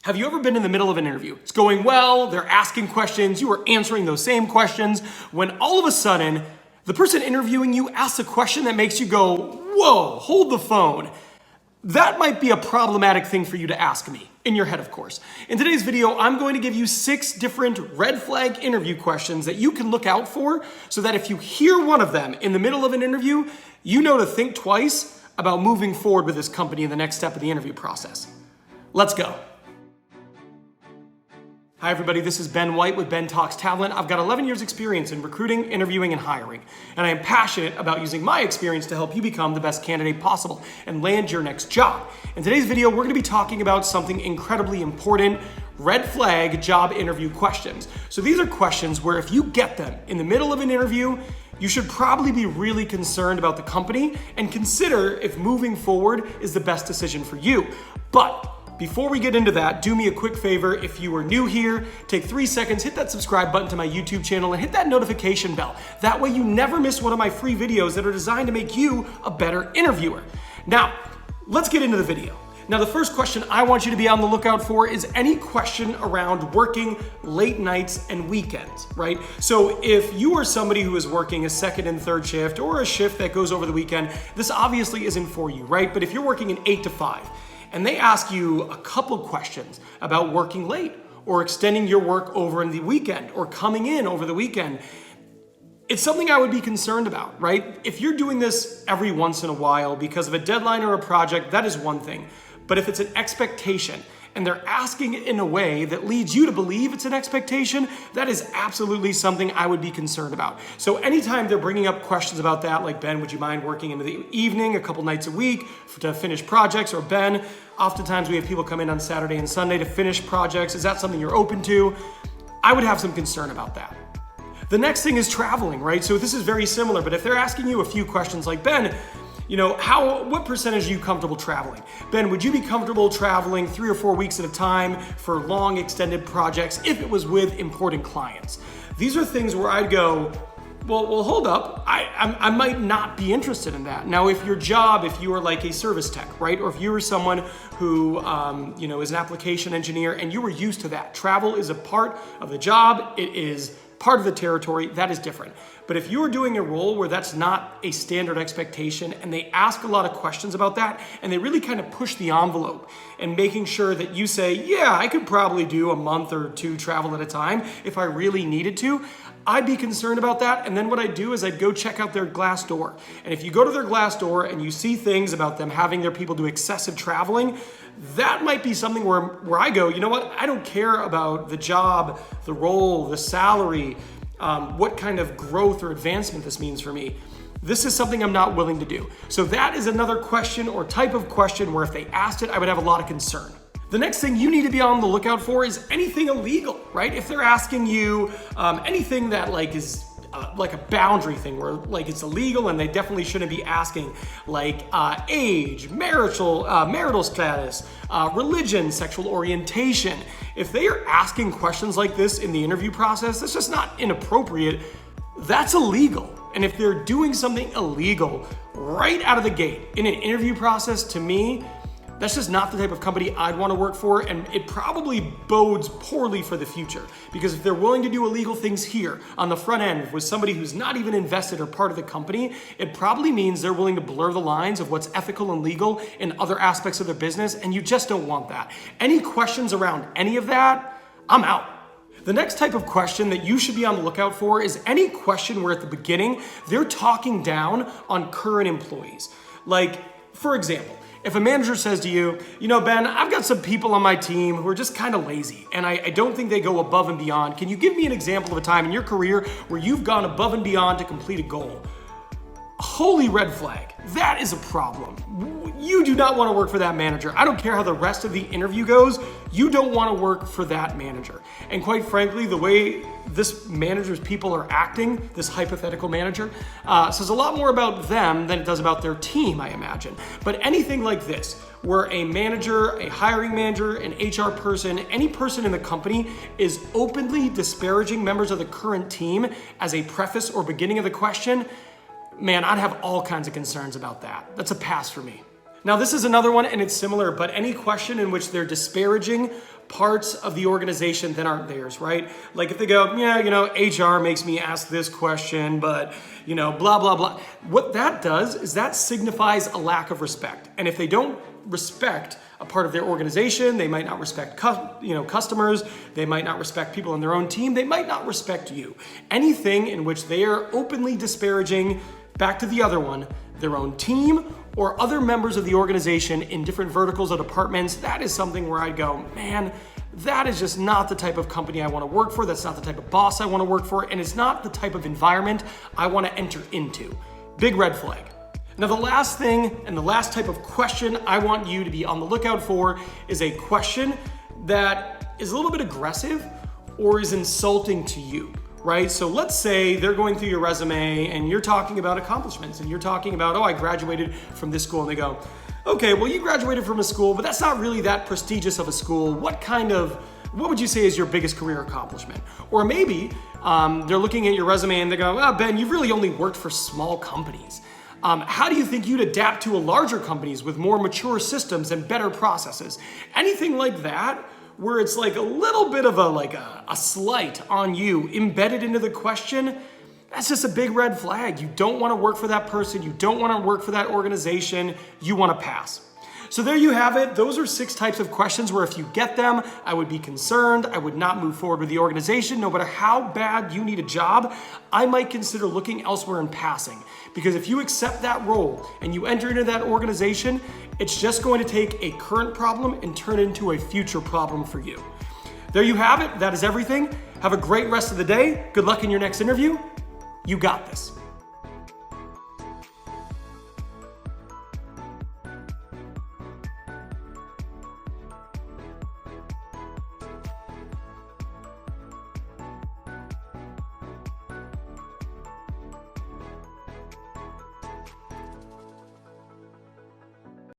Have you ever been in the middle of an interview? It's going well, they're asking questions, you are answering those same questions, when all of a sudden, the person interviewing you asks a question that makes you go, whoa, hold the phone. That might be a problematic thing for you to ask me, in your head, of course. In today's video, I'm going to give you 6 different red flag interview questions that you can look out for so that if you hear one of them in the middle of an interview, you know to think twice about moving forward with this company in the next step of the interview process. Let's go. Hi everybody, this is Ben White with Ben Talks Talent. I've got 11 years experience in recruiting, interviewing, and hiring, and I am passionate about using my experience to help you become the best candidate possible and land your next job. In today's video, we're gonna be talking about something incredibly important, red flag job interview questions. So these are questions where if you get them in the middle of an interview, you should probably be really concerned about the company and consider if moving forward is the best decision for you. But before we get into that, do me a quick favor. If you are new here, take 3 seconds, hit that subscribe button to my YouTube channel and hit that notification bell. That way you never miss one of my free videos that are designed to make you a better interviewer. Now, let's get into the video. Now, the first question I want you to be on the lookout for is any question around working late nights and weekends, right? So if you are somebody who is working a second and third shift or a shift that goes over the weekend, this obviously isn't for you, right? But if you're working an 8 to 5, and they ask you a couple questions about working late or extending your work over in the weekend or coming in over the weekend, it's something I would be concerned about, right? If you're doing this every once in a while because of a deadline or a project, that is one thing. But if it's an expectation and they're asking it in a way that leads you to believe it's an expectation, that is absolutely something I would be concerned about. So anytime they're bringing up questions about that, like, Ben, would you mind working into the evening a couple nights a week to finish projects? Or Ben, oftentimes we have people come in on Saturday and Sunday to finish projects. Is that something you're open to? I would have some concern about that. The next thing is traveling, right? So this is very similar, but if they're asking you a few questions like, Ben, you know, what percentage are you comfortable traveling? Ben, would you be comfortable traveling 3 or 4 weeks at a time for long extended projects if it was with important clients? These are things where I'd go, well, hold up. I might not be interested in that. Now, if your job, if you are like a service tech, right? Or if you were someone who, is an application engineer and you were used to that, travel is a part of the job. It is part of the territory, that is different. But if you're doing a role where that's not a standard expectation and they ask a lot of questions about that and they really kind of push the envelope and making sure that you say, yeah, I could probably do a month or 2 travel at a time if I really needed to, I'd be concerned about that. And then what I'd do is I'd go check out their Glassdoor. And if you go to their Glassdoor and you see things about them having their people do excessive traveling, that might be something where I go, you know what? I don't care about the job, the role, the salary, what kind of growth or advancement this means for me. This is something I'm not willing to do. So that is another question or type of question where if they asked it, I would have a lot of concern. The next thing you need to be on the lookout for is anything illegal, right? If they're asking you anything that is like a boundary thing where it's illegal and they definitely shouldn't be asking, like age, marital status, religion, sexual orientation. If they are asking questions like this in the interview process, that's just not inappropriate, that's illegal. And if they're doing something illegal right out of the gate in an interview process, to me, that's just not the type of company I'd want to work for, and it probably bodes poorly for the future. Because if they're willing to do illegal things here on the front end with somebody who's not even invested or part of the company, it probably means they're willing to blur the lines of what's ethical and legal in other aspects of their business, and you just don't want that. Any questions around any of that, I'm out. The next type of question that you should be on the lookout for is any question where at the beginning, they're talking down on current employees. Like, for example, if a manager says to you, you know, Ben, I've got some people on my team who are just kind of lazy and I don't think they go above and beyond. Can you give me an example of a time in your career where you've gone above and beyond to complete a goal? Holy red flag. That is a problem. You do not want to work for that manager. I don't care how the rest of the interview goes. You don't want to work for that manager. And quite frankly, the way this manager's people are acting, this hypothetical manager, says a lot more about them than it does about their team, I imagine. But anything like this, where a manager, a hiring manager, an HR person, any person in the company is openly disparaging members of the current team as a preface or beginning of the question, man, I'd have all kinds of concerns about that. That's a pass for me. Now, this is another one, and it's similar, but any question in which they're disparaging parts of the organization that aren't theirs, right? Like if they go, yeah, HR makes me ask this question, but blah, blah, blah. What that does is that signifies a lack of respect. And if they don't respect a part of their organization, they might not respect customers, they might not respect people on their own team, they might not respect you. Anything in which they are openly disparaging, back to the other one, their own team or other members of the organization in different verticals or departments, that is something where I'd go, man, that is just not the type of company I want to work for. That's not the type of boss I want to work for. And it's not the type of environment I want to enter into. Big red flag. Now, the last thing and the last type of question I want you to be on the lookout for is a question that is a little bit aggressive or is insulting to you. Right? So let's say they're going through your resume and you're talking about accomplishments and you're talking about, I graduated from this school. And they go, okay, well, you graduated from a school, but that's not really that prestigious of a school. What would you say is your biggest career accomplishment? Or maybe they're looking at your resume and they go, Ben, you've really only worked for small companies. How do you think you'd adapt to a larger companies with more mature systems and better processes? Anything like that, where it's like a little bit of a slight on you embedded into the question, that's just a big red flag. You don't want to work for that person. You don't want to work for that organization. You want to pass. So there you have it. Those are 6 types of questions where if you get them, I would be concerned. I would not move forward with the organization. No matter how bad you need a job, I might consider looking elsewhere and passing. Because if you accept that role and you enter into that organization, it's just going to take a current problem and turn it into a future problem for you. There you have it. That is everything. Have a great rest of the day. Good luck in your next interview. You got this.